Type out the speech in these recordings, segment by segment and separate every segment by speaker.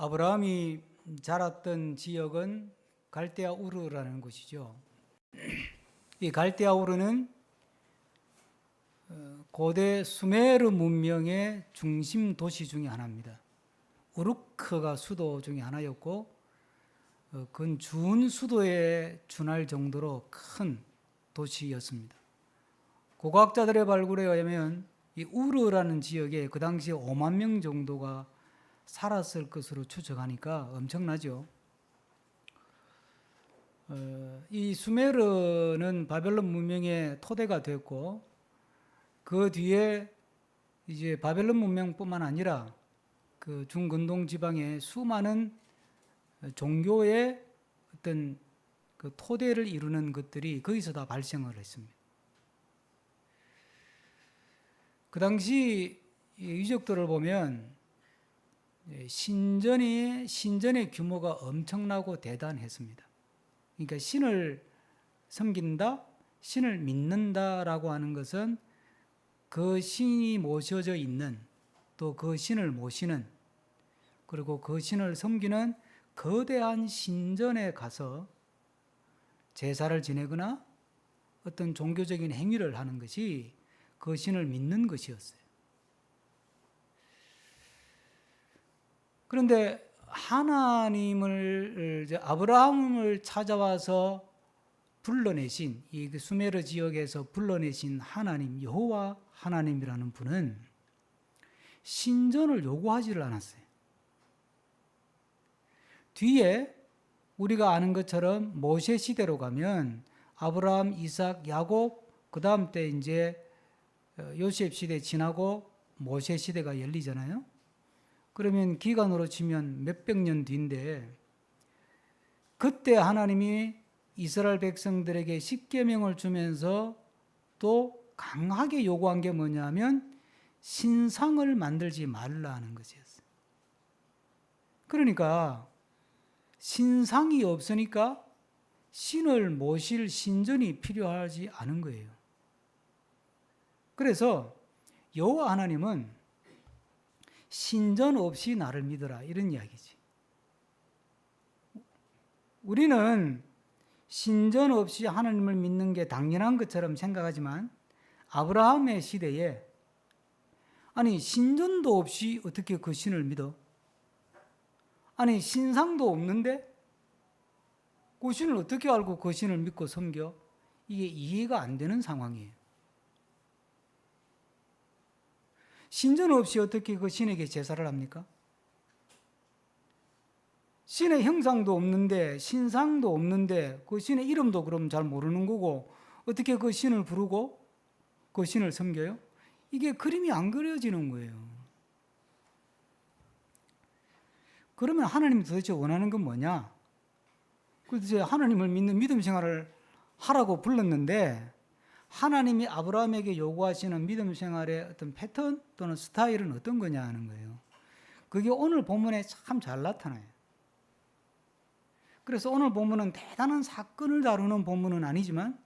Speaker 1: 아브라함이 자랐던 지역은 갈대아 우르라는 곳이죠. 이 갈대아 우르는 고대 수메르 문명의 중심 도시 중에 하나입니다. 우르크가 수도 중에 하나였고 준 수도에 준할 정도로 큰 도시였습니다. 고고학자들의 발굴에 의하면 이 우르라는 지역에 그 당시에 5만 명 정도가 살았을 것으로 추측하니까 엄청나죠. 이 수메르는 바벨론 문명의 토대가 됐고 그 뒤에 이제 바벨론 문명뿐만 아니라 그 중근동 지방의 수많은 종교의 어떤 그 토대를 이루는 것들이 거기서 다 발생을 했습니다. 그 당시 유적들을 보면 신전의 규모가 엄청나고 대단했습니다. 그러니까 신을 섬긴다, 신을 믿는다라고 하는 것은 그 신이 모셔져 있는, 또 그 신을 모시는, 그리고 그 신을 섬기는 거대한 신전에 가서 제사를 지내거나 어떤 종교적인 행위를 하는 것이 그 신을 믿는 것이었어요. 그런데 하나님을 아브라함을 찾아와서 불러내신 이 수메르 지역에서 불러내신 하나님, 여호와 하나님이라는 분은 신전을 요구하지를 않았어요. 뒤에 우리가 아는 것처럼 모세 시대로 가면 아브라함, 이삭, 야곱, 그 다음 때 이제 요셉 시대 지나고 모세 시대가 열리잖아요. 그러면 기간으로 치면 몇백 년 뒤인데 그때 하나님이 이스라엘 백성들에게 십계명을 주면서 또 강하게 요구한 게 뭐냐면 신상을 만들지 말라는 것이었어요. 그러니까 신상이 없으니까 신을 모실 신전이 필요하지 않은 거예요. 그래서 여호와 하나님은 신전 없이 나를 믿어라 이런 이야기지. 우리는 신전 없이 하나님을 믿는 게 당연한 것처럼 생각하지만 아브라함의 시대에 아니 신전도 없이 어떻게 그 신을 믿어? 아니 신상도 없는데 그 신을 어떻게 알고 그 신을 믿고 섬겨? 이게 이해가 안 되는 상황이에요. 신전 없이 어떻게 그 신에게 제사를 합니까? 신의 형상도 없는데 신상도 없는데 그 신의 이름도 그럼 잘 모르는 거고 어떻게 그 신을 부르고 그 신을 섬겨요? 이게 그림이 안 그려지는 거예요. 그러면 하나님이 도대체 원하는 건 뭐냐? 그래서 하나님을 믿는 믿음 생활을 하라고 불렀는데 하나님이 아브라함에게 요구하시는 믿음 생활의 어떤 패턴 또는 스타일은 어떤 거냐 하는 거예요. 그게 오늘 본문에 참 잘 나타나요. 그래서 오늘 본문은 대단한 사건을 다루는 본문은 아니지만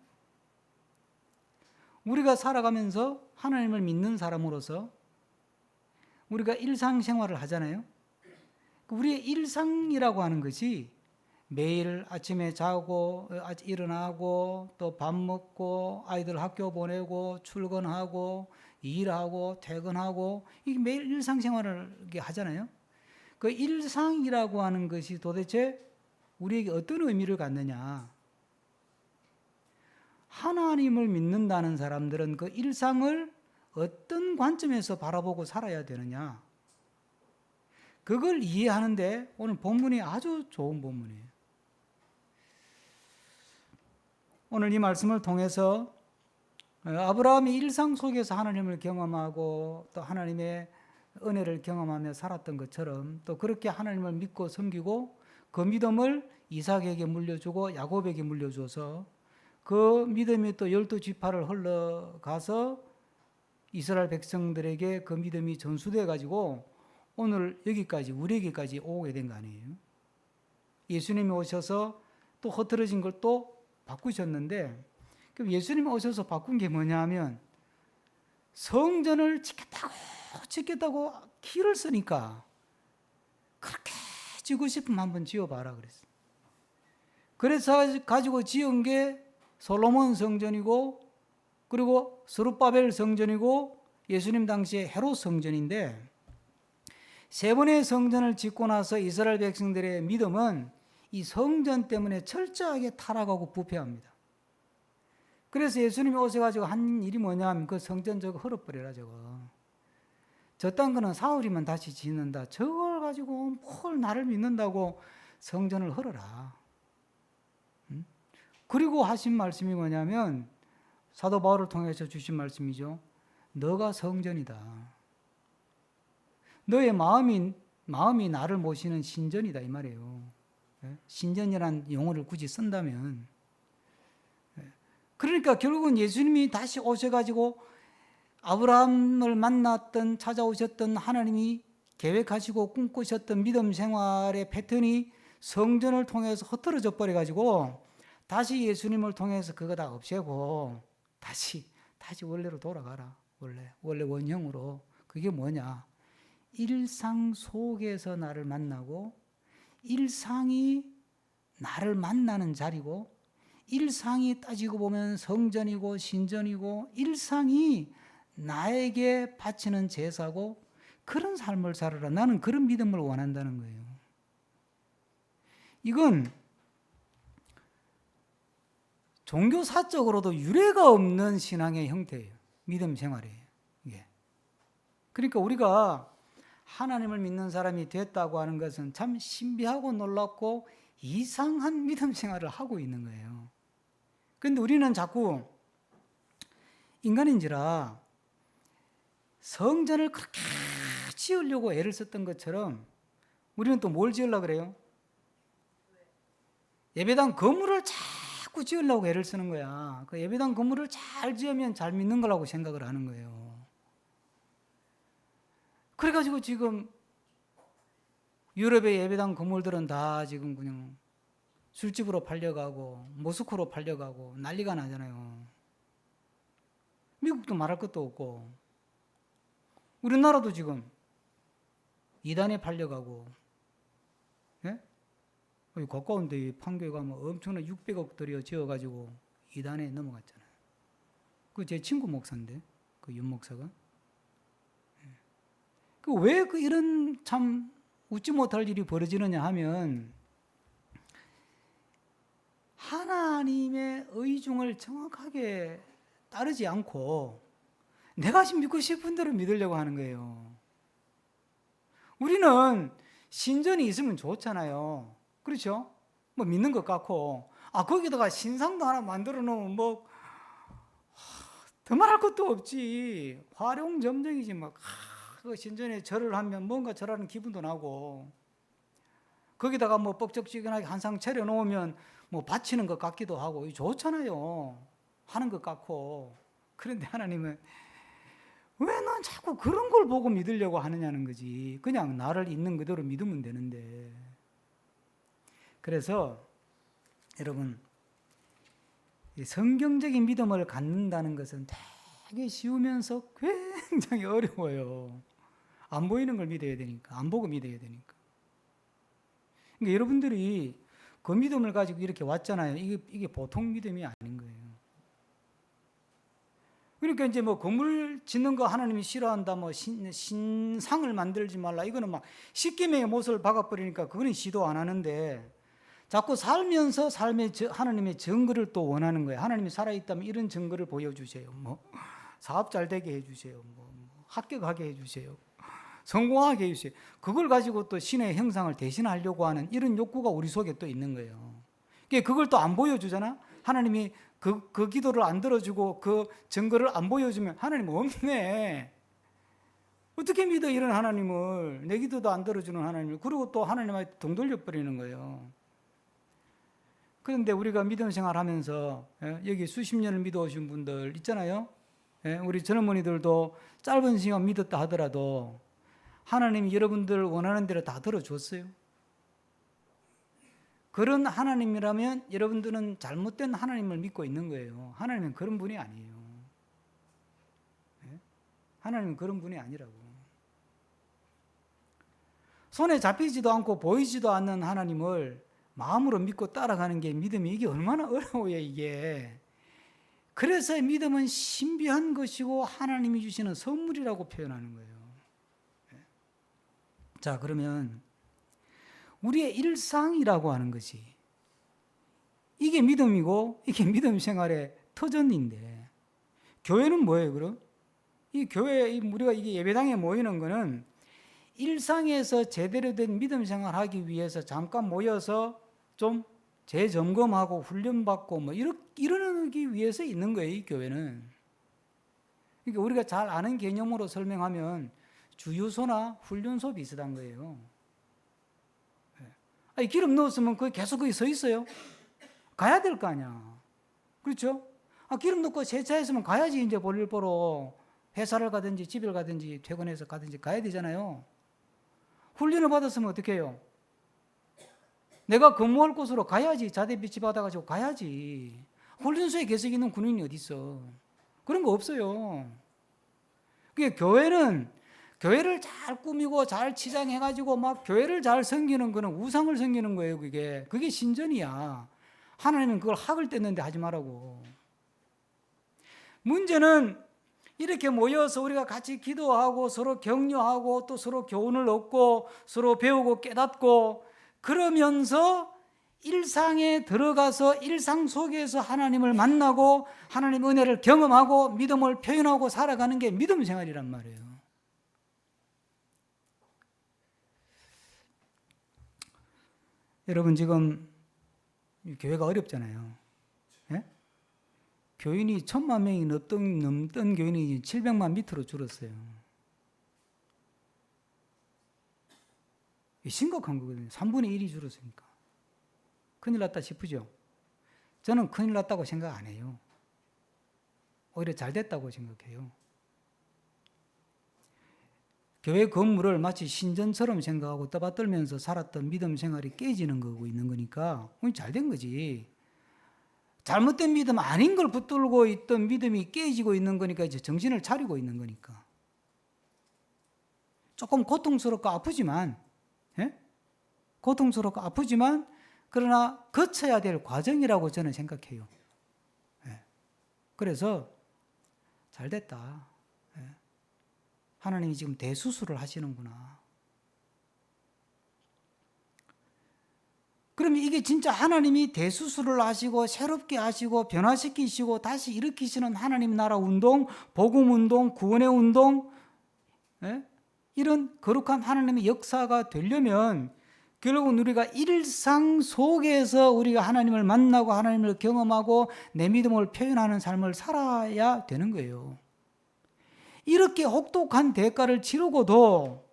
Speaker 1: 우리가 살아가면서 하나님을 믿는 사람으로서 우리가 일상생활을 하잖아요. 우리의 일상이라고 하는 것이 매일 아침에 자고 일어나고 또 밥 먹고 아이들 학교 보내고 출근하고 일하고 퇴근하고 이게 매일 일상생활을 하잖아요. 그 일상이라고 하는 것이 도대체 우리에게 어떤 의미를 갖느냐? 하나님을 믿는다는 사람들은 그 일상을 어떤 관점에서 바라보고 살아야 되느냐? 그걸 이해하는데 오늘 본문이 아주 좋은 본문이에요. 오늘 이 말씀을 통해서 아브라함이 일상 속에서 하나님을 경험하고 또 하나님의 은혜를 경험하며 살았던 것처럼 또 그렇게 하나님을 믿고 섬기고 그 믿음을 이삭에게 물려주고 야곱에게 물려줘서 그 믿음이 또 12지파를 흘러가서 이스라엘 백성들에게 그 믿음이 전수돼 가지고 오늘 여기까지 우리에게까지 오게 된 거 아니에요. 예수님이 오셔서 또 흐트러진 걸 또 바꾸셨는데 그럼 예수님이 오셔서 바꾼 게 뭐냐 하면 성전을 짓겠다고 길을 쓰니까 그렇게 지고 싶으면 한번 지어봐라 그랬어요. 그래서 가지고 지은 게 솔로몬 성전이고, 그리고 스룹바벨 성전이고, 예수님 당시에 헤롯 성전인데, 세 번의 성전을 짓고 나서 이스라엘 백성들의 믿음은 이 성전 때문에 철저하게 타락하고 부패합니다. 그래서 예수님이 오셔가지고 한 일이 뭐냐면 그 성전 저거 헐어버려라 저거. 저딴 거는 사울이면 다시 짓는다. 저걸 가지고 뭘 나를 믿는다고 성전을 헐어라. 그리고 하신 말씀이 뭐냐면 사도 바울을 통해서 주신 말씀이죠. 너가 성전이다. 너의 마음이 나를 모시는 신전이다 이 말이에요. 신전이란 용어를 굳이 쓴다면, 그러니까 결국은 예수님이 다시 오셔가지고 아브라함을 찾아오셨던 하나님이 계획하시고 꿈꾸셨던 믿음 생활의 패턴이 성전을 통해서 흐트러져 버려가지고 다시 예수님을 통해서 그거 다 없애고 다시 원래로 돌아가라. 원래 원형으로. 그게 뭐냐? 일상 속에서 나를 만나고, 일상이 나를 만나는 자리고, 일상이 따지고 보면 성전이고 신전이고, 일상이 나에게 바치는 제사고, 그런 삶을 살아라. 나는 그런 믿음을 원한다는 거예요. 이건 종교사적으로도 유례가 없는 신앙의 형태예요. 믿음 생활이에요. 이게. 그러니까 우리가 하나님을 믿는 사람이 됐다고 하는 것은 참 신비하고 놀랍고 이상한 믿음 생활을 하고 있는 거예요. 그런데 우리는 자꾸 인간인지라 성전을 그렇게 지으려고 애를 썼던 것처럼 우리는 또 뭘 지으려고 그래요? 예배당 건물을 자꾸 지으려고 애를 쓰는 거야. 그 예배당 건물을 잘 지으면 잘 믿는 거라고 생각을 하는 거예요. 그래가지고 지금 유럽의 예배당 건물들은 다 지금 그냥 술집으로 팔려가고 모스크로 팔려가고 난리가 나잖아요. 미국도 말할 것도 없고 우리나라도 지금 이단에 팔려가고, 예? 가까운데 판교에 가면 엄청난 600억 들여 지어가지고 이단에 넘어갔잖아요. 그 제 친구 목사인데, 그 윤 목사가. 왜 이런 참 웃지 못할 일이 벌어지느냐 하면 하나님의 의중을 정확하게 따르지 않고 내가 믿고 싶은 대로 믿으려고 하는 거예요. 우리는 신전이 있으면 좋잖아요. 그렇죠? 뭐 믿는 것 같고, 거기다가 신상도 하나 만들어 놓으면 뭐 더 말할 것도 없지. 화룡점정이지 막. 그 신전에 절을 하면 뭔가 절하는 기분도 나고, 거기다가 뭐 뻑적지근하게 한 상 차려놓으면 뭐 바치는 것 같기도 하고 좋잖아요. 하는 것 같고. 그런데 하나님은 왜 넌 자꾸 그런 걸 보고 믿으려고 하느냐는 거지. 그냥 나를 있는 그대로 믿으면 되는데. 그래서 여러분, 성경적인 믿음을 갖는다는 것은 되게 쉬우면서 굉장히 어려워요. 안 보이는 걸 믿어야 되니까, 안 보고 믿어야 되니까. 그러니까 여러분들이 그 믿음을 가지고 이렇게 왔잖아요. 이게 보통 믿음이 아닌 거예요. 그러니까 이제 뭐 건물 짓는 거 하나님이 싫어한다, 뭐 신상을 만들지 말라, 이거는 막 십계명의 못을 박아버리니까 그거는 시도 안 하는데, 자꾸 살면서 삶의 하나님의 증거를 또 원하는 거예요. 하나님이 살아있다면 이런 증거를 보여주세요. 뭐 사업 잘 되게 해주세요. 뭐 합격하게 해주세요. 성공하게 해주세요. 그걸 가지고 또 신의 형상을 대신하려고 하는 이런 욕구가 우리 속에 또 있는 거예요. 그걸 또 안 보여주잖아. 하나님이 그 기도를 안 들어주고 그 증거를 안 보여주면 하나님 없네. 어떻게 믿어 이런 하나님을, 내 기도도 안 들어주는 하나님을. 그리고 또 하나님한테 등 돌려버리는 거예요. 그런데 우리가 믿음 생활하면서 여기 수십 년을 믿어오신 분들 있잖아요. 우리 젊은이들도 짧은 시간 믿었다 하더라도 하나님이 여러분들 원하는 대로 다 들어줬어요. 그런 하나님이라면 여러분들은 잘못된 하나님을 믿고 있는 거예요. 하나님은 그런 분이 아니에요. 하나님은 그런 분이 아니라고. 손에 잡히지도 않고 보이지도 않는 하나님을 마음으로 믿고 따라가는 게 믿음이 이게 얼마나 어려워요, 이게. 그래서 믿음은 신비한 것이고 하나님이 주시는 선물이라고 표현하는 거예요. 자, 그러면 우리의 일상이라고 하는 것이 이게 믿음이고 이게 믿음 생활의 터전인데 교회는 뭐예요, 그럼? 이 교회, 우리가 이게 예배당에 모이는 거는 일상에서 제대로 된 믿음 생활하기 위해서 잠깐 모여서 좀 재점검하고 훈련받고 뭐 이러기 위해서 있는 거예요, 이 교회는. 그러니까 우리가 잘 아는 개념으로 설명하면 주유소나 훈련소 비슷한 거예요. 아니, 기름 넣었으면 거기 계속 거기 서 있어요? 가야 될 거 아니야. 그렇죠? 기름 넣고 세차했으면 가야지. 이제 볼일 보러 회사를 가든지 집을 가든지 퇴근해서 가든지 가야 되잖아요. 훈련을 받았으면 어떻게 해요? 내가 근무할 곳으로 가야지. 자대 비치 받아가지고 가야지. 훈련소에 계속 있는 군인이 어디 있어? 그런 거 없어요. 그게 교회를 잘 꾸미고 잘 치장해가지고 막 교회를 잘 섬기는 거는 우상을 섬기는 거예요. 그게 신전이야. 하나님은 그걸 학을 뗐는데 하지 말라고. 문제는 이렇게 모여서 우리가 같이 기도하고 서로 격려하고 또 서로 교훈을 얻고 서로 배우고 깨닫고 그러면서 일상에 들어가서 일상 속에서 하나님을 만나고 하나님 은혜를 경험하고 믿음을 표현하고 살아가는 게 믿음 생활이란 말이에요. 여러분 지금 교회가 어렵잖아요. 예? 교인이 1,000만 명이 넘던 교인이 700만 밑으로 줄었어요. 심각한 거거든요. 3분의 1이 줄었으니까. 큰일 났다 싶으죠? 저는 큰일 났다고 생각 안 해요. 오히려 잘 됐다고 생각해요. 교회 건물을 마치 신전처럼 생각하고 떠받들면서 살았던 믿음 생활이 깨지는 거고 있는 거니까 잘 된 거지. 잘못된 믿음 아닌 걸 붙들고 있던 믿음이 깨지고 있는 거니까 이제 정신을 차리고 있는 거니까. 조금 고통스럽고 아프지만, 예? 고통스럽고 아프지만 그러나 거쳐야 될 과정이라고 저는 생각해요. 예. 그래서 잘 됐다. 예. 하나님이 지금 대수술을 하시는구나. 그러면 이게 진짜 하나님이 대수술을 하시고 새롭게 하시고 변화시키시고 다시 일으키시는 하나님 나라 운동, 복음 운동, 구원의 운동, 예? 이런 거룩한 하나님의 역사가 되려면 결국은 우리가 일상 속에서 우리가 하나님을 만나고 하나님을 경험하고 내 믿음을 표현하는 삶을 살아야 되는 거예요. 이렇게 혹독한 대가를 치르고도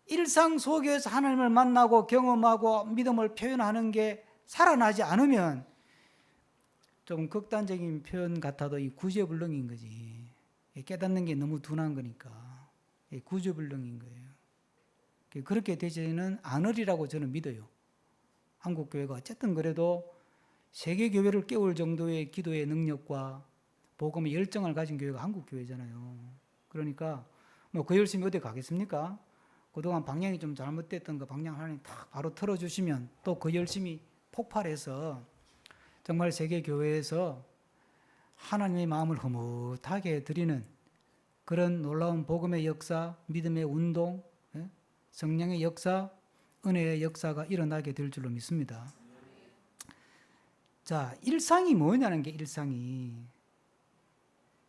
Speaker 1: 일상 속에서 하나님을 만나고 경험하고 믿음을 표현하는 게 살아나지 않으면 좀 극단적인 표현 같아도 이 구제불능인 거지. 깨닫는 게 너무 둔한 거니까 구제불능인 거예요. 그렇게 되지는 않으리라고 저는 믿어요. 한국교회가 어쨌든 그래도 세계교회를 깨울 정도의 기도의 능력과 복음의 열정을 가진 교회가 한국교회잖아요. 그러니까 뭐 그 열심히 어디 가겠습니까? 그동안 방향이 좀 잘못됐던 그 방향 하나님 딱 바로 틀어주시면 또 그 열심히 폭발해서 정말 세계교회에서 하나님의 마음을 흐뭇하게 드리는 그런 놀라운 복음의 역사, 믿음의 운동, 성령의 역사, 은혜의 역사가 일어나게 될 줄로 믿습니다. 자, 일상이 뭐냐는 게 일상이.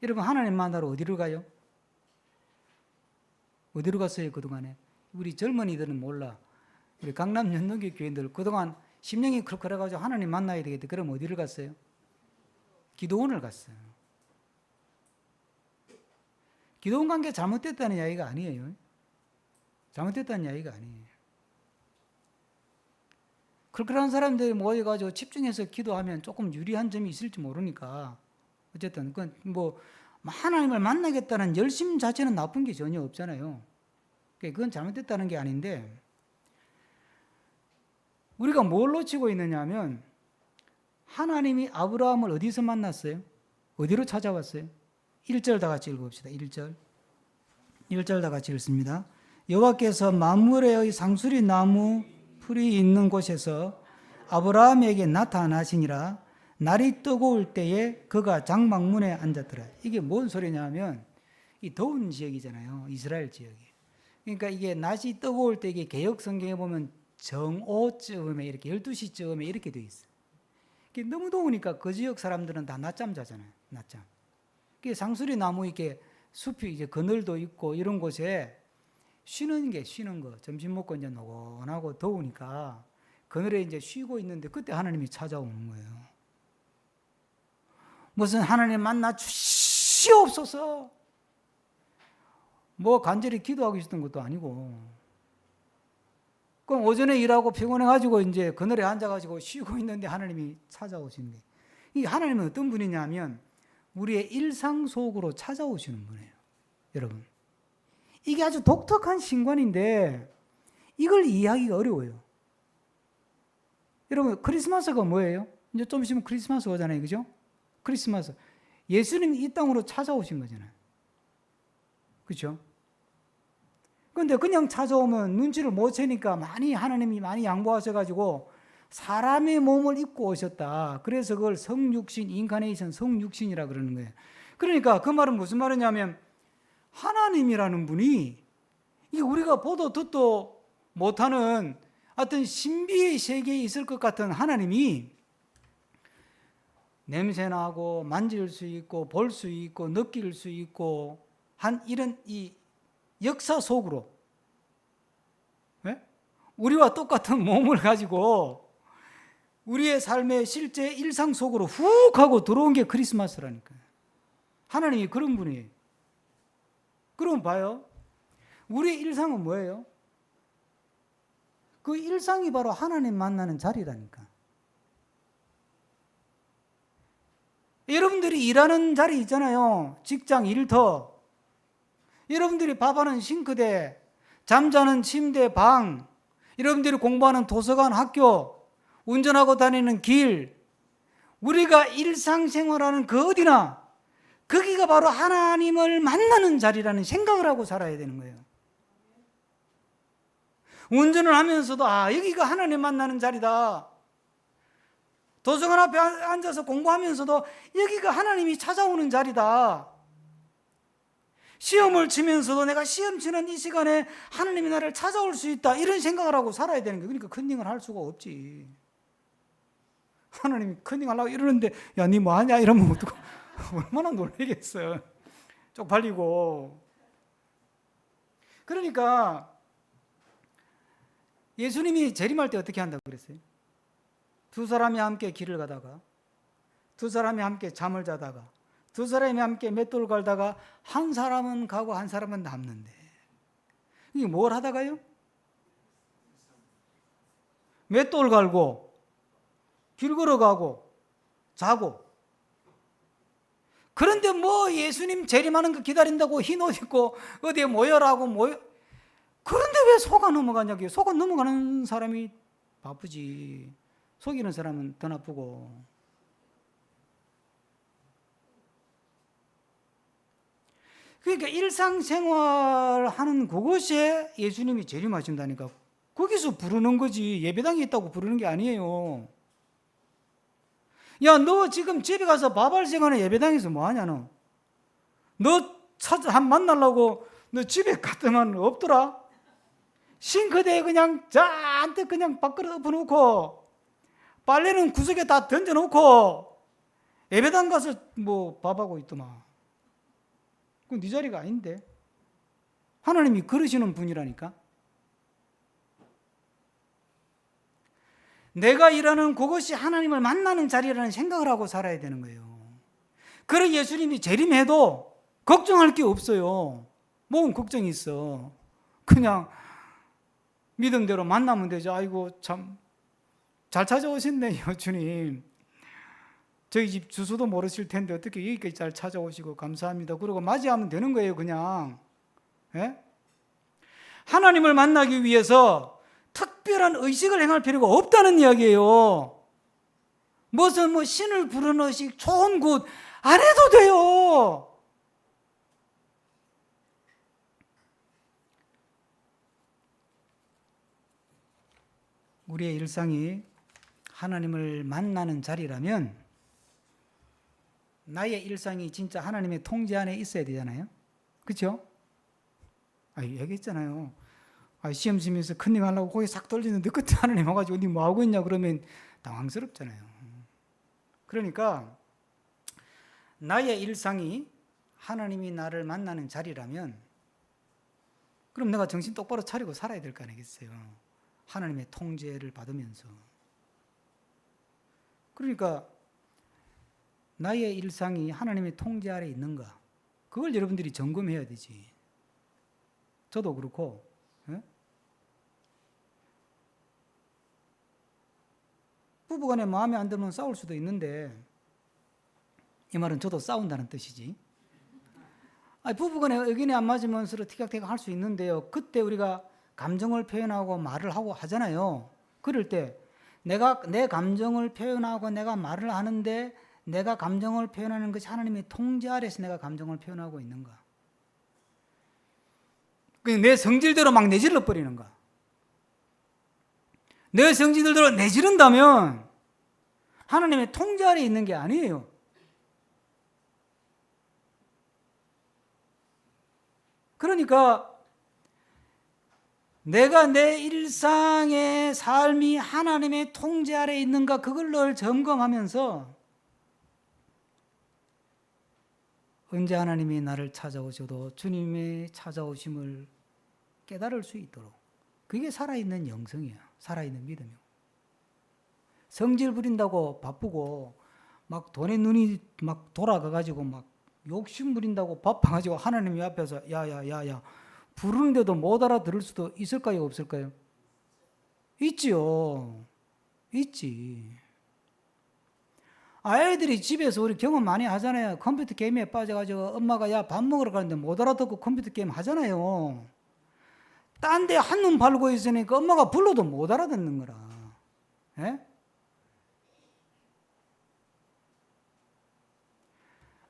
Speaker 1: 여러분 하나님 만나러 어디로 가요? 어디로 갔어요 그동안에? 우리 젊은이들은 몰라. 우리 강남 연동교 교인들 그동안 심령이 그래가지고 하나님 만나야 되겠다. 그럼 어디를 갔어요? 기도원을 갔어요. 기도원 간 게 잘못됐다는 이야기가 아니에요. 잘못됐다는 이야기가 아니에요. 그런 사람들이 모여가지고 집중해서 기도하면 조금 유리한 점이 있을지 모르니까 어쨌든 그건 뭐 하나님을 만나겠다는 열심 자체는 나쁜 게 전혀 없잖아요. 그건 잘못됐다는 게 아닌데 우리가 뭘 놓치고 있느냐 하면 하나님이 아브라함을 어디서 만났어요? 어디로 찾아왔어요? 1절 다 같이 읽어봅시다. 1절 다 같이 읽습니다. 여호와께서 만물의 상수리 나무 풀이 있는 곳에서 아브라함에게 나타나시니라. 날이 뜨거울 때에 그가 장막문에 앉았더라. 이게 뭔 소리냐면 이 더운 지역이잖아요. 이스라엘 지역이. 그러니까 이게 낮이 뜨거울 때 이게 개역 성경에 보면 정오쯤에 이렇게 12시쯤에 이렇게 돼 있어요. 이게 너무 더우니까 그 지역 사람들은 다 낮잠 자잖아요. 낮잠. 그 상수리 나무 이렇게 숲이 이제 그늘도 있고 이런 곳에 쉬는 거. 점심 먹고 이제 노곤하고 더우니까 그늘에 이제 쉬고 있는데 그때 하나님이 찾아오는 거예요. 무슨 하나님 만나 주시옵소서. 뭐 간절히 기도하고 있었던 것도 아니고. 그럼 오전에 일하고 피곤해가지고 이제 그늘에 앉아가지고 쉬고 있는데 하나님이 찾아오시는 거예요. 이 하나님은 어떤 분이냐면 우리의 일상 속으로 찾아오시는 분이에요. 여러분. 이게 아주 독특한 신관인데 이걸 이해하기가 어려워요. 여러분, 크리스마스가 뭐예요? 이제 좀 있으면 크리스마스 오잖아요. 그죠? 크리스마스. 예수님이 이 땅으로 찾아오신 거잖아요. 그렇죠? 그런데 그냥 찾아오면 눈치를 못 채니까 하나님이 많이 양보하셔가지고 사람의 몸을 입고 오셨다. 그래서 그걸 성육신, 인카네이션, 성육신이라 그러는 거예요. 그러니까 그 말은 무슨 말이냐면 하나님이라는 분이 이게 우리가 보도 듣도 못하는 어떤 신비의 세계에 있을 것 같은 하나님이 냄새나고 만질 수 있고 볼 수 있고 느낄 수 있고 한 이런 이 역사 속으로 우리와 똑같은 몸을 가지고 우리의 삶의 실제 일상 속으로 훅 하고 들어온 게 크리스마스라니까요. 하나님이 그런 분이에요. 그럼 봐요. 우리의 일상은 뭐예요? 그 일상이 바로 하나님 만나는 자리라니까. 여러분들이 일하는 자리 있잖아요. 직장, 일터. 여러분들이 밥하는 싱크대, 잠자는 침대, 방. 여러분들이 공부하는 도서관, 학교, 운전하고 다니는 길. 우리가 일상생활하는 그 어디나 거기가 바로 하나님을 만나는 자리라는 생각을 하고 살아야 되는 거예요. 운전을 하면서도 여기가 하나님 만나는 자리다. 도서관 앞에 앉아서 공부하면서도 여기가 하나님이 찾아오는 자리다. 시험을 치면서도 내가 시험 치는 이 시간에 하나님이 나를 찾아올 수 있다. 이런 생각을 하고 살아야 되는 거예요. 그러니까 컨닝을 할 수가 없지. 하나님이 컨닝하려고 이러는데 야, 니 뭐하냐? 이러면 어떡해. 얼마나 놀라겠어요. 쪽팔리고. 그러니까 예수님이 재림할 때 어떻게 한다고 그랬어요? 두 사람이 함께 길을 가다가, 두 사람이 함께 잠을 자다가, 두 사람이 함께 맷돌 갈다가 한 사람은 가고 한 사람은 남는데 이게 뭘 하다가요? 맷돌 갈고 길 걸어가고 자고. 그런데 뭐 예수님 재림하는 거 기다린다고 흰 옷 입고 어디에 모여라고 그런데 왜 속아 넘어가냐고요. 속아 넘어가는 사람이 바쁘지. 속이는 사람은 더 나쁘고. 그러니까 일상생활 하는 그곳에 예수님이 재림하신다니까. 거기서 부르는 거지. 예배당에 있다고 부르는 게 아니에요. 야, 너 지금 집에 가서 밥할 시간에 예배당에서 뭐 하냐, 너? 너 만나려고 너 집에 갔더만 없더라? 싱크대에 그냥 잔뜩 그냥 밥그릇 엎어놓고 빨래는 구석에 다 던져놓고 예배당 가서 뭐 밥하고 있더만. 그건 네 자리가 아닌데. 하나님이 그러시는 분이라니까. 내가 일하는 그것이 하나님을 만나는 자리라는 생각을 하고 살아야 되는 거예요. 그래 예수님이 재림해도 걱정할 게 없어요. 뭔 걱정이 있어. 그냥 믿음대로 만나면 되죠. 아이고 참 잘 찾아오셨네요, 주님. 저희 집 주소도 모르실 텐데 어떻게 여기까지 잘 찾아오시고 감사합니다. 그러고 맞이하면 되는 거예요, 그냥. 예? 하나님을 만나기 위해서 특별한 의식을 행할 필요가 없다는 이야기예요. 무슨 신을 부르는 의식, 좋은 곳 안 해도 돼요. 우리의 일상이 하나님을 만나는 자리라면 나의 일상이 진짜 하나님의 통제 안에 있어야 되잖아요. 그렇죠? 얘기했잖아요. 시험 치면서 큰일 하려고 고개 싹 돌리는데 그때 하나님 와가지고 니 뭐하고 있냐 그러면 당황스럽잖아요. 그러니까 나의 일상이 하나님이 나를 만나는 자리라면 그럼 내가 정신 똑바로 차리고 살아야 될 거 아니겠어요. 하나님의 통제를 받으면서. 그러니까 나의 일상이 하나님의 통제 아래 있는가? 그걸 여러분들이 점검해야 되지. 저도 그렇고. 부부간에 마음에 안 들면 싸울 수도 있는데 이 말은 저도 싸운다는 뜻이지. 부부간에 의견이 안 맞으면 서로 티격태격 할 수 있는데요. 그때 우리가 감정을 표현하고 말을 하고 하잖아요. 그럴 때 내가 내 감정을 표현하고 내가 말을 하는데 내가 감정을 표현하는 것이 하나님의 통제 아래서 내가 감정을 표현하고 있는가? 그냥 내 성질대로 막 내질러 버리는가? 내 성질대로 내지른다면 하나님의 통제 아래 있는 게 아니에요. 그러니까 내가 내 일상의 삶이 하나님의 통제 아래 있는가 그걸 늘 점검하면서 언제 하나님이 나를 찾아오셔도 주님의 찾아오심을 깨달을 수 있도록 그게 살아있는 영성이야. 살아있는 믿음이요. 성질 부린다고 바쁘고 막 돈에 눈이 막 돌아가가지고 막 욕심 부린다고 바빠가지고 하나님 앞에서 야야야야 부르는데도 못 알아들을 수도 있을까요? 없을까요? 있지요. 있지. 아이들이 집에서 우리 경험 많이 하잖아요. 컴퓨터 게임에 빠져가지고 엄마가 야 밥 먹으러 가는데 못 알아듣고 컴퓨터 게임 하잖아요. 딴 데 한눈 팔고 있으니까 엄마가 불러도 못 알아듣는 거라. 예?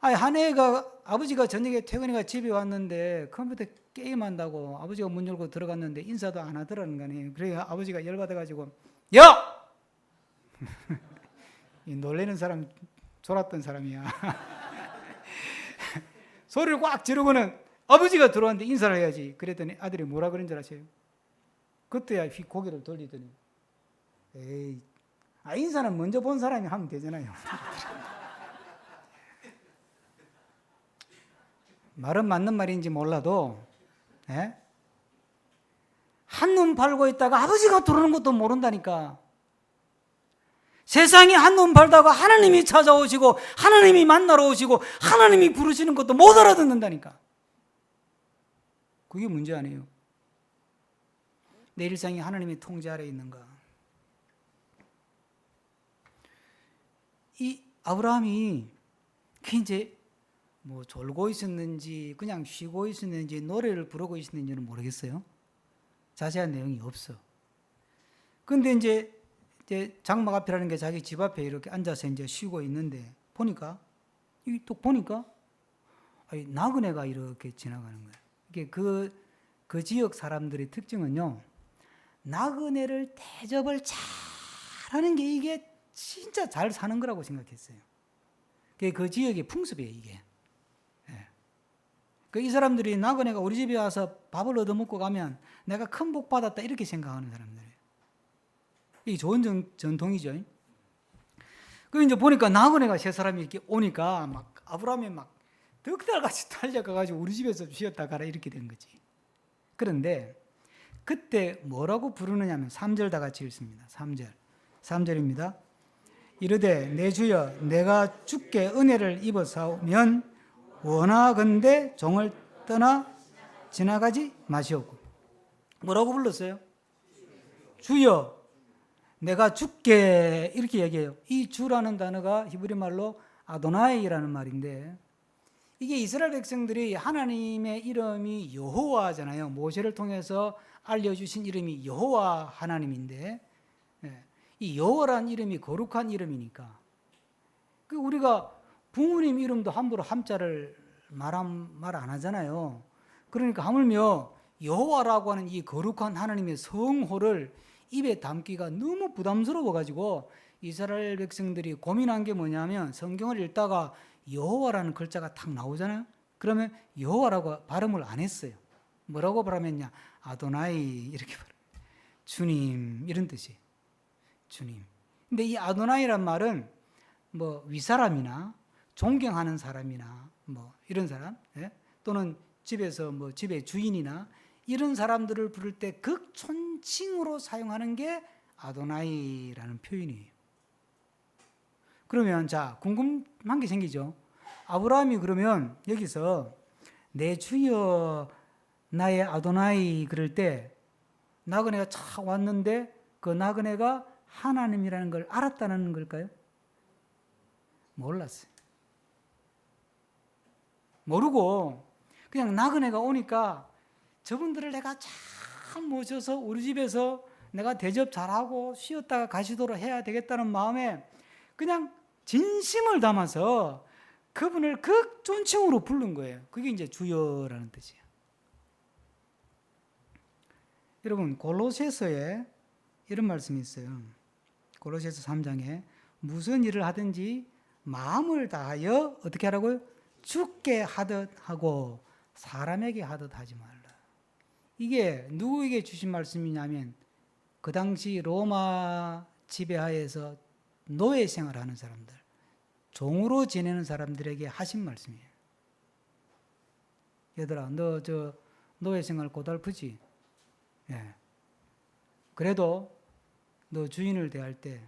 Speaker 1: 한 애가 아버지가 저녁에 퇴근해가 집에 왔는데 컴퓨터 게임한다고 아버지가 문 열고 들어갔는데 인사도 안 하더라는 거 아니에요. 그래서 아버지가 열받아가지고 야! 이 놀래는 사람 졸았던 사람이야. 소리를 꽉 지르고는 아버지가 들어왔는데 인사를 해야지. 그랬더니 아들이 뭐라 그런 줄 아세요? 그때야 고개를 돌리더니 에이, 인사는 먼저 본 사람이 하면 되잖아요. 말은 맞는 말인지 몰라도 한눈 팔고 있다가 아버지가 들어오는 것도 모른다니까. 세상이 한눈 팔다가 하나님이 찾아오시고 하나님이 만나러 오시고 하나님이 부르시는 것도 못 알아듣는다니까. 그게 문제 아니에요. 내 일상이 하나님의 통제 아래 있는가. 이 아브라함이 이제 뭐 졸고 있었는지 그냥 쉬고 있었는지 노래를 부르고 있었는지는 모르겠어요. 자세한 내용이 없어. 근데 이제 장막 앞이라는 게 자기 집 앞에 이렇게 앉아서 이제 쉬고 있는데 보니까 나그네가 이렇게 지나가는 거예요. 이게 그 지역 사람들의 특징은요, 나그네를 대접을 잘하는 게 이게 진짜 잘 사는 거라고 생각했어요. 그 지역의 풍습이에요, 이게. 이 사람들이 나그네가 우리 집에 와서 밥을 얻어먹고 가면 내가 큰 복 받았다 이렇게 생각하는 사람들이에요. 이게 좋은 전통이죠. 이제 보니까 나그네가 세 사람이 이렇게 오니까 막 아브라함이 막 득달같이 달려가가지고 우리 집에서 쉬었다 가라 이렇게 된 거지. 그런데 그때 뭐라고 부르느냐면 3절 다 같이 읽습니다. 3절입니다. 이르되 내 주여 내가 주께 은혜를 입어사오면 원하건대 종을 떠나 지나가지 마시옵고. 뭐라고 불렀어요? 주여 내가 주께 이렇게 얘기해요. 이 주라는 단어가 히브리 말로 아도나이라는 말인데 이게 이스라엘 백성들이 하나님의 이름이 여호와잖아요. 모세를 통해서 알려주신 이름이 여호와 하나님인데 이 여호와라는 이름이 거룩한 이름이니까 우리가 부모님 이름도 함부로 함자를 말 안 하잖아요. 그러니까 하물며 여호와라고 하는 이 거룩한 하나님의 성호를 입에 담기가 너무 부담스러워 가지고 이스라엘 백성들이 고민한 게 뭐냐면 성경을 읽다가 여호와라는 글자가 탁 나오잖아요. 그러면 여호와라고 발음을 안 했어요. 뭐라고 발음했냐? 아도나이 이렇게 발음. 주님 이런 뜻이에요. 주님. 근데 이 아도나이란 말은 뭐 윗사람이나 존경하는 사람이나 뭐 이런 사람, 예? 또는 집에서 뭐 집의 주인이나 이런 사람들을 부를 때 극존칭으로 사용하는 게 아도나이라는 표현이에요. 그러면 자, 궁금한 게 생기죠. 아브라함이 그러면 여기서 내 주여 나의 아도나이 그럴 때 나그네가 착 왔는데 그 나그네가 하나님이라는 걸 알았다는 걸까요? 몰랐어요. 모르고 그냥 나그네가 오니까 저분들을 내가 잘 모셔서 우리 집에서 내가 대접 잘하고 쉬었다가 가시도록 해야 되겠다는 마음에 그냥 진심을 담아서 그분을 극존칭으로 부른 거예요. 그게 이제 주여라는 뜻이에요. 여러분 골로새서에 이런 말씀이 있어요. 골로새서 3장에 무슨 일을 하든지 마음을 다하여 어떻게 하라고요? 주께 하듯 하고 사람에게 하듯 하지 말라. 이게 누구에게 주신 말씀이냐면 그 당시 로마 지배하에서 노예 생활하는 사람들, 종으로 지내는 사람들에게 하신 말씀이에요. 얘들아, 너 저 노예 생활 고달프지? 예. 그래도 너 주인을 대할 때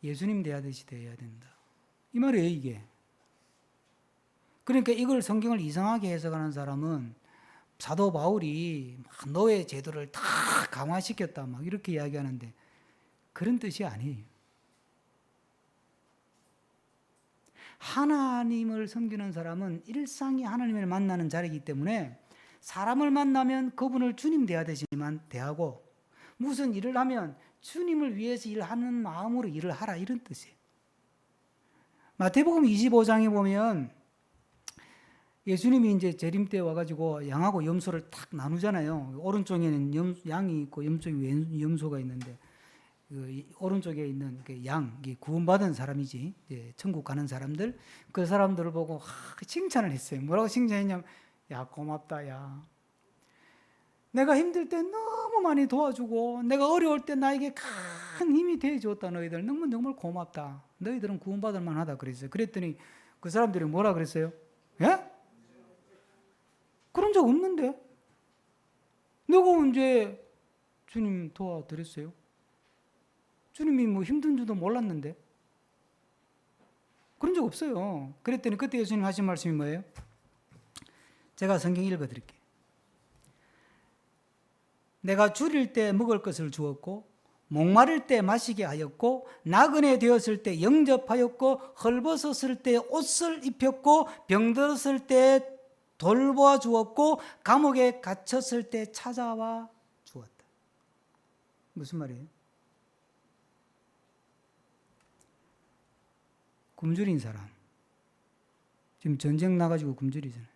Speaker 1: 예수님 대하듯이 대해야 된다. 이 말이에요, 이게. 그러니까 이걸 성경을 이상하게 해석하는 사람은 사도 바울이 막 노예 제도를 다 강화시켰다 막 이렇게 이야기하는데 그런 뜻이 아니에요. 하나님을 섬기는 사람은 일상이 하나님을 만나는 자리이기 때문에 사람을 만나면 그분을 주님 대하듯이만 대하고 무슨 일을 하면 주님을 위해서 일하는 마음으로 일을 하라 이런 뜻이에요. 마태복음 25장에 보면 예수님이 이제 재림 때 와가지고 양하고 염소를 탁 나누잖아요. 오른쪽에는 양이 있고 왼쪽에 염소가 있는데 그 오른쪽에 있는 그 양, 구원받은 사람이지, 이제 천국 가는 사람들, 그 사람들을 보고 칭찬을 했어요. 뭐라고 칭찬했냐면, 야 고맙다, 야. 내가 힘들 때 너무 많이 도와주고, 내가 어려울 때 나에게 큰 힘이 되어줬다. 너희들 정말 정말 고맙다. 너희들은 구원받을 만하다 그랬어요. 그랬더니 그 사람들이 뭐라 그랬어요? 예? 그런 적 없는데? 내가 언제 주님 도와드렸어요? 주님이 뭐 힘든 줄도 몰랐는데? 그런 적 없어요. 그랬더니 그때 예수님 하신 말씀이 뭐예요? 제가 성경 읽어드릴게요. 내가 줄일 때 먹을 것을 주었고 목마를 때 마시게 하였고 나그네 되었을 때 영접하였고 헐벗었을 때 옷을 입혔고 병들었을 때 돌보아 주었고 감옥에 갇혔을 때 찾아와 주었다. 무슨 말이에요? 굶주린 사람. 지금 전쟁 나가지고 굶주리잖아요.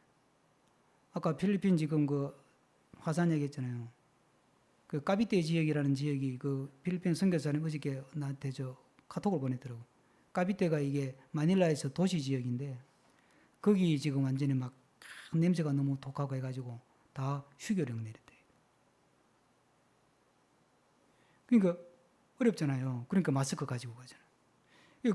Speaker 1: 아까 필리핀 지금 그 화산 얘기했잖아요. 그 까비떼 지역이라는 지역이 그 필리핀 선교사님 어저께 나한테 저 카톡을 보냈더라고. 까비떼가 이게 마닐라에서 도시 지역인데 거기 지금 완전히 막 냄새가 너무 독하고 해가지고 다 휴교령 내렸대. 그러니까 어렵잖아요. 그러니까 마스크 가지고 가잖아요.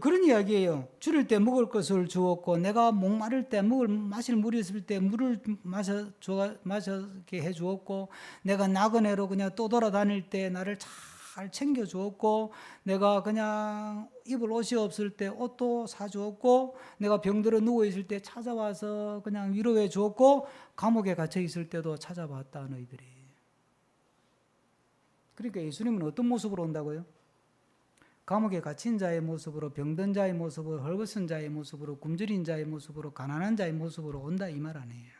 Speaker 1: 그런 이야기예요. 줄일 때 먹을 것을 주었고 내가 목마를 때 마실 물이 있을 때 물을 마시게 해주었고 내가 나그네로 그냥 또 돌아다닐 때 나를 잘 챙겨주었고 내가 그냥 입을 옷이 없을 때 옷도 사주었고 내가 병들어 누워있을 때 찾아와서 그냥 위로해 주었고 감옥에 갇혀 있을 때도 찾아봤다 너희들이. 그러니까 예수님은 어떤 모습으로 온다고요? 감옥에 갇힌 자의 모습으로 병든 자의 모습으로 헐벗은 자의 모습으로 굶주린 자의 모습으로 가난한 자의 모습으로 온다 이 말 아니에요.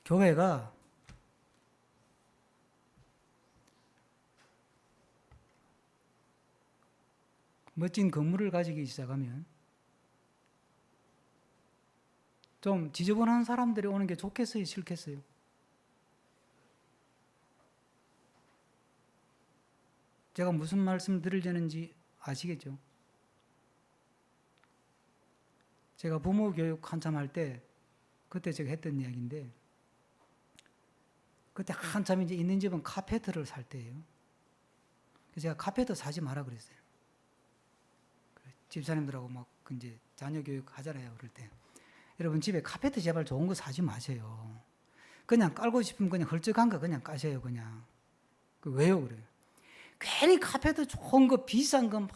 Speaker 1: 교회가 멋진 건물을 가지기 시작하면 좀 지저분한 사람들이 오는 게 좋겠어요, 싫겠어요? 제가 무슨 말씀 드리려는지 아시겠죠? 제가 부모 교육 한참 할 때 그때 제가 했던 이야기인데, 그때 한참 이제 있는 집은 카페트를 살 때예요. 그래서 제가 카페트 사지 마라 그랬어요. 집사님들하고 막 이제 자녀 교육 하잖아요, 그럴 때. 여러분 집에 카페트 제발 좋은 거 사지 마세요. 그냥 깔고 싶으면 그냥 헐쩍한 거 그냥 까세요, 그냥. 왜요, 그래요? 괜히 카페트 좋은 거 비싼 거 막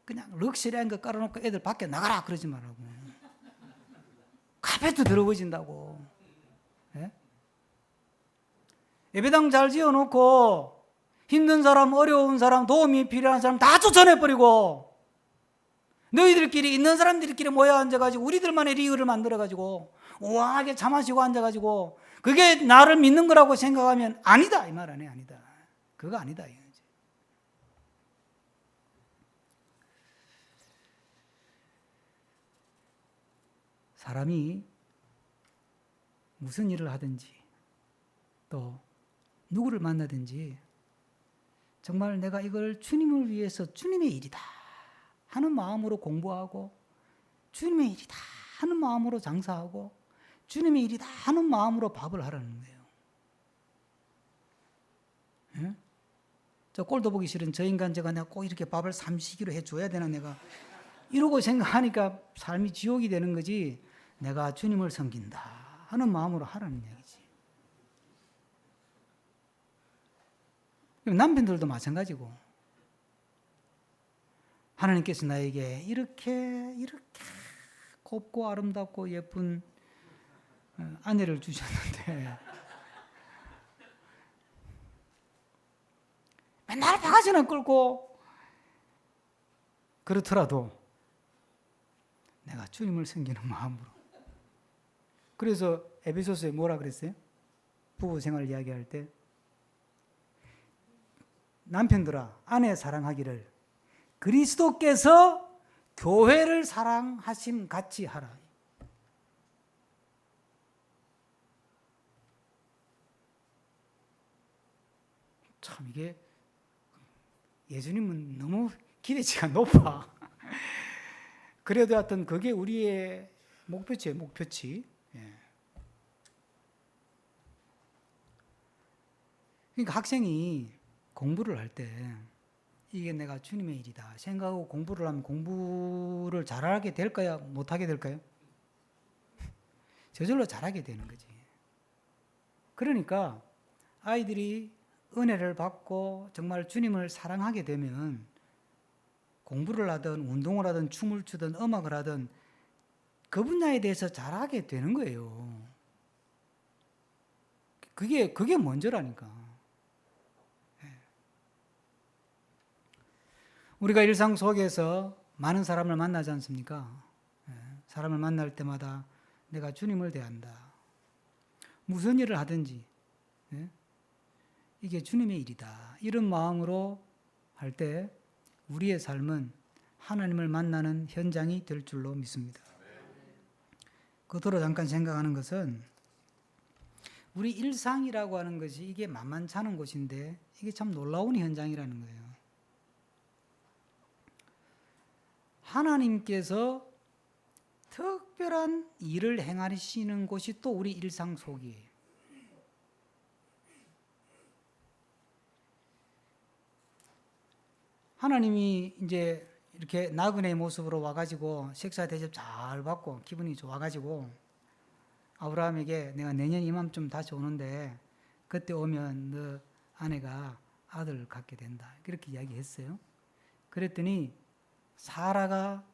Speaker 1: 그냥 럭셔리한 거 깔아놓고 애들 밖에 나가라 그러지 말라고. 카페트 더러워진다고. 예? 예배당 잘 지어놓고 힘든 사람, 어려운 사람, 도움이 필요한 사람 다 쫓아내버리고 너희들끼리 있는 사람들끼리 모여 앉아가지고 우리들만의 리그를 만들어가지고 우아하게 차 마시고 앉아가지고 그게 나를 믿는 거라고 생각하면 아니다 이 말 아니에요. 아니다. 그거 아니다. 사람이 무슨 일을 하든지 또 누구를 만나든지 정말 내가 이걸 주님을 위해서 주님의 일이다 하는 마음으로 공부하고 주님의 일이다 하는 마음으로 장사하고 주님의 일이다 하는 마음으로 밥을 하라는 거예요. 예? 저 꼴도 보기 싫은 저 인간 제가 내가 꼭 이렇게 밥을 삼시기로 해줘야 되나 내가 이러고 생각하니까 삶이 지옥이 되는 거지. 내가 주님을 섬긴다 하는 마음으로 하라는 얘기지. 남편들도 마찬가지고 하나님께서 나에게 이렇게 곱고 아름답고 예쁜 아내를 주셨는데 맨날 바가지나 끌고 그렇더라도 내가 주님을 섬기는 마음으로. 그래서 에베소서에 뭐라 그랬어요? 부부 생활 이야기할 때 남편들아 아내 사랑하기를 그리스도께서 교회를 사랑하심 같이 하라. 참 이게 예수님은 너무 기대치가 높아. 그래도 하여튼 그게 우리의 목표치예요. 목표치. 예. 그러니까 학생이 공부를 할 때 이게 내가 주님의 일이다 생각하고 공부를 하면 공부를 잘하게 될까요? 못하게 될까요? 저절로 잘하게 되는 거지. 그러니까 아이들이 은혜를 받고 정말 주님을 사랑하게 되면 공부를 하든 운동을 하든 춤을 추든 음악을 하든 그 분야에 대해서 잘하게 되는 거예요. 그게 먼저라니까. 우리가 일상 속에서 많은 사람을 만나지 않습니까? 사람을 만날 때마다 내가 주님을 대한다. 무슨 일을 하든지 이게 주님의 일이다. 이런 마음으로 할 때 우리의 삶은 하나님을 만나는 현장이 될 줄로 믿습니다. 그토록 잠깐 생각하는 것은 우리 일상이라고 하는 것이 이게 만만치 않은 곳인데 이게 참 놀라운 현장이라는 거예요. 하나님께서 특별한 일을 행하시는 곳이 또 우리 일상 속이에요. 하나님이 이제 이렇게 나그네의 모습으로 와가지고 식사 대접 잘 받고 기분이 좋아가지고 아브라함에게 내가 내년 이맘쯤 다시 오는데 그때 오면 너 아내가 아들을 갖게 된다. 그렇게 이야기했어요. 그랬더니 사라가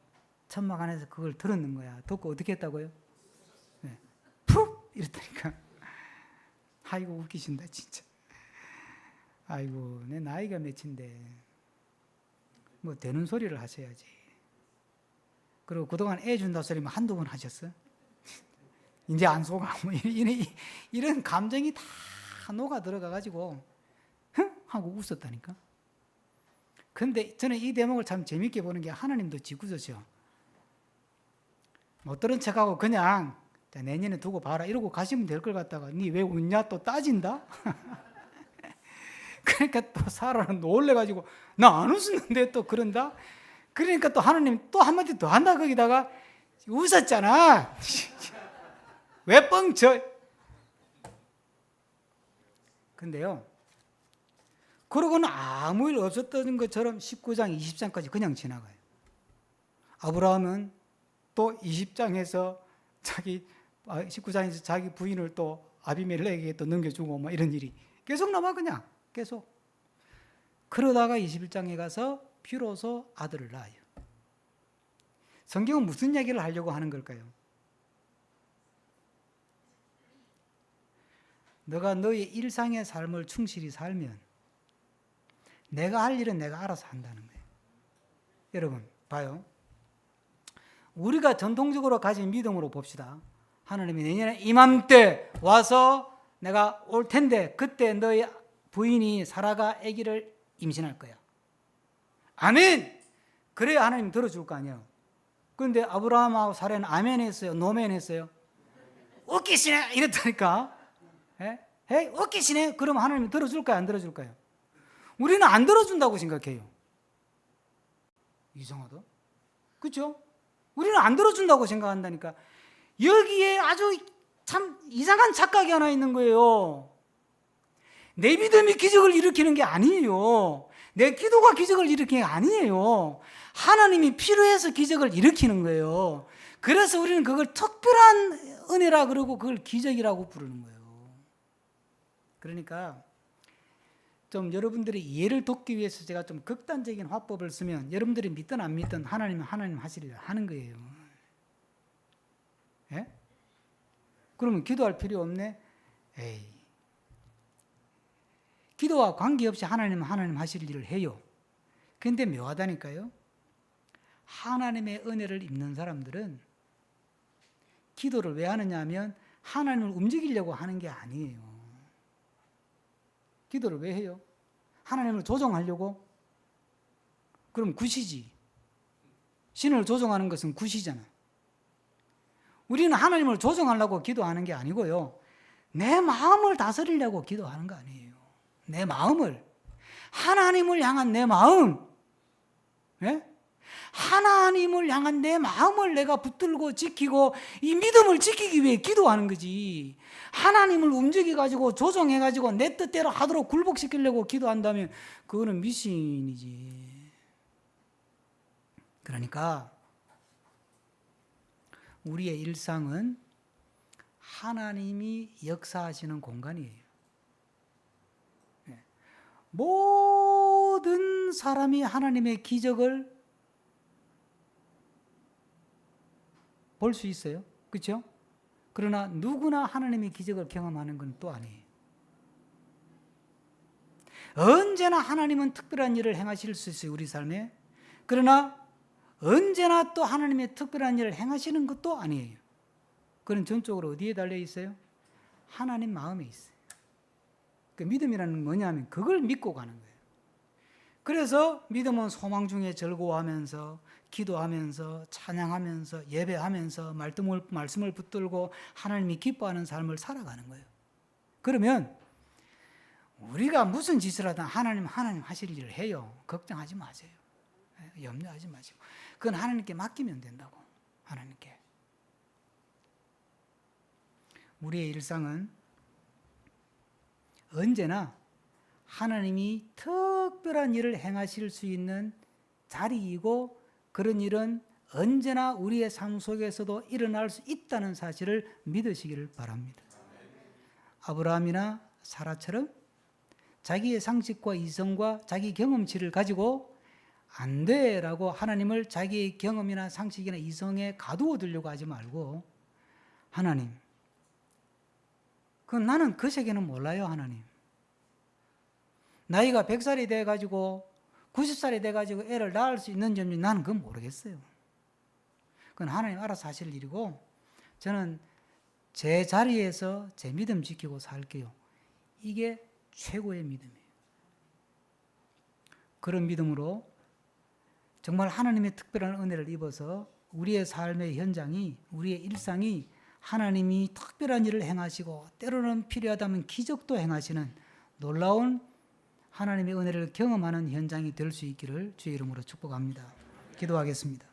Speaker 1: 천막 안에서 그걸 들었는 거야. 듣고 어떻게 했다고요? 네. 푹! 이랬다니까. 아이고 웃기신다 진짜. 아이고 내 나이가 몇인데 뭐 되는 소리를 하셔야지. 그리고 그동안 애 준다 소리만 한두 번 하셨어? 이제 안 속아. 뭐 이런 감정이 다 녹아 들어가가지고 흥! 하고 웃었다니까. 근데 저는 이 대목을 참 재밌게 보는 게 하나님도 짓궂으셔. 못 들은 척하고 그냥 자, 내년에 두고 봐라 이러고 가시면 될 걸 갖다가 니 왜 웃냐 또 따진다? 그러니까 또 사라는 놀래가지고 나 안 웃었는데 또 그런다? 그러니까 또 하나님 또 한마디 더 한다 거기다가 웃었잖아. 왜 뻥쳐? 근데요, 그러고는 아무 일 없었던 것처럼 19장, 20장까지 그냥 지나가요. 아브라함은 또 20장에서 19장에서 자기 부인을 또 아비멜렉에게 또 넘겨주고 뭐 이런 일이 계속 남아 그냥 계속. 그러다가 21장에 가서 비로소 아들을 낳아요. 성경은 무슨 얘기를 하려고 하는 걸까요? 너가 너의 일상의 삶을 충실히 살면 내가 할 일은 내가 알아서 한다는 거예요. 여러분 봐요. 우리가 전통적으로 가진 믿음으로 봅시다. 하나님이 내년에 이맘때 와서 내가 올 텐데 그때 너의 부인이 사라가 아기를 임신할 거야. 아멘! 그래야 하나님 들어줄 거 아니에요. 그런데 아브라함하고 사라는 아멘 했어요? 노멘 했어요? 웃기시네! 이랬다니까. 에? 웃기시네? 그럼 하나님이 들어줄까요? 안 들어줄까요? 우리는 안 들어준다고 생각해요. 이상하다. 그렇죠? 우리는 안 들어준다고 생각한다니까. 여기에 아주 참 이상한 착각이 하나 있는 거예요. 내 믿음이 기적을 일으키는 게 아니에요. 내 기도가 기적을 일으키는 게 아니에요. 하나님이 필요해서 기적을 일으키는 거예요. 그래서 우리는 그걸 특별한 은혜라 그러고 그걸 기적이라고 부르는 거예요. 그러니까 좀 여러분들이 이해를 돕기 위해서 제가 좀 극단적인 화법을 쓰면 여러분들이 믿든 안 믿든 하나님은 하나님 하시리라 하는 거예요. 예? 그러면 기도할 필요 없네? 에이. 기도와 관계없이 하나님은 하나님 하실 일을 해요. 그런데 묘하다니까요. 하나님의 은혜를 입는 사람들은 기도를 왜 하느냐 하면 하나님을 움직이려고 하는 게 아니에요. 기도를 왜 해요? 하나님을 조종하려고? 그럼 굿이지. 신을 조종하는 것은 굿이잖아. 우리는 하나님을 조종하려고 기도하는 게 아니고요. 내 마음을 다스리려고 기도하는 거 아니에요. 내 마음을. 하나님을 향한 내 마음. 예? 하나님을 향한 내 마음을 내가 붙들고 지키고 이 믿음을 지키기 위해 기도하는 거지. 하나님을 움직여가지고 조정해가지고 내 뜻대로 하도록 굴복시키려고 기도한다면 그거는 미신이지. 그러니까 우리의 일상은 하나님이 역사하시는 공간이에요. 모든 사람이 하나님의 기적을 볼 수 있어요. 그렇죠? 그러나 누구나 하나님의 기적을 경험하는 건 또 아니에요. 언제나 하나님은 특별한 일을 행하실 수 있어요. 우리 삶에. 그러나 언제나 또 하나님의 특별한 일을 행하시는 것도 아니에요. 그건 전적으로 어디에 달려 있어요? 하나님 마음에 있어요. 그 믿음이라는 건 뭐냐면 그걸 믿고 가는 거예요. 그래서 믿음은 소망 중에 즐거워하면서 기도하면서 찬양하면서 예배하면서 말씀을 붙들고 하나님이 기뻐하는 삶을 살아가는 거예요. 그러면 우리가 무슨 짓을 하든 하나님 하실 일을 해요. 걱정하지 마세요. 염려하지 마시고 그건 하나님께 맡기면 된다고. 하나님께. 우리의 일상은 언제나 하나님이 특별한 일을 행하실 수 있는 자리이고 그런 일은 언제나 우리의 삶 속에서도 일어날 수 있다는 사실을 믿으시기를 바랍니다. 아브라함이나 사라처럼 자기의 상식과 이성과 자기 경험치를 가지고 안 돼라고 하나님을 자기의 경험이나 상식이나 이성에 가두어 두려고 하지 말고 하나님, 나는 그 세계는 몰라요. 하나님. 나이가 100살이 돼가지고 90살이 돼가지고 애를 낳을 수 있는지 나는 그건 모르겠어요. 그건 하나님 알아서 하실 일이고 저는 제 자리에서 제 믿음 지키고 살게요. 이게 최고의 믿음이에요. 그런 믿음으로 정말 하나님의 특별한 은혜를 입어서 우리의 삶의 현장이, 우리의 일상이 하나님이 특별한 일을 행하시고 때로는 필요하다면 기적도 행하시는 놀라운 하나님의 은혜를 경험하는 현장이 될 수 있기를 주의 이름으로 축복합니다. 기도하겠습니다.